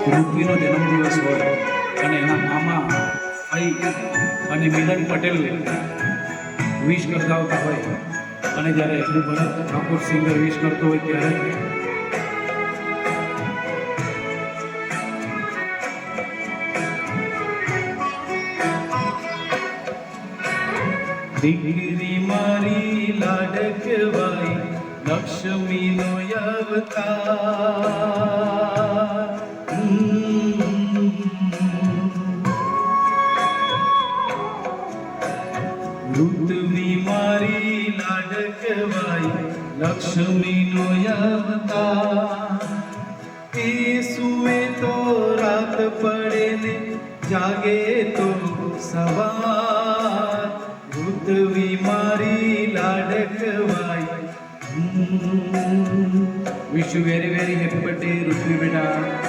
ઋત્વીનો જન્મદિવસ હોય અને એના મામા ભાઈ અને મિલન પટેલ વિશ કરતા હોય અને જ્યારે હું ભરત ઠાકોર સિંગર વિશ કરતો હોય ત્યારે દીકરી મારી લાડકવાઈ લક્ષ્મીનો અવતાર ઋત્વી મારી લાડકવાઈ લક્ષ્મીનો અવતાર એ સુવે તો રાત પડે ને જાગે તો સવાર ઋત્વી મારી લાડકવાઈ. Wish you very very happy birthday Ritvi બેટા.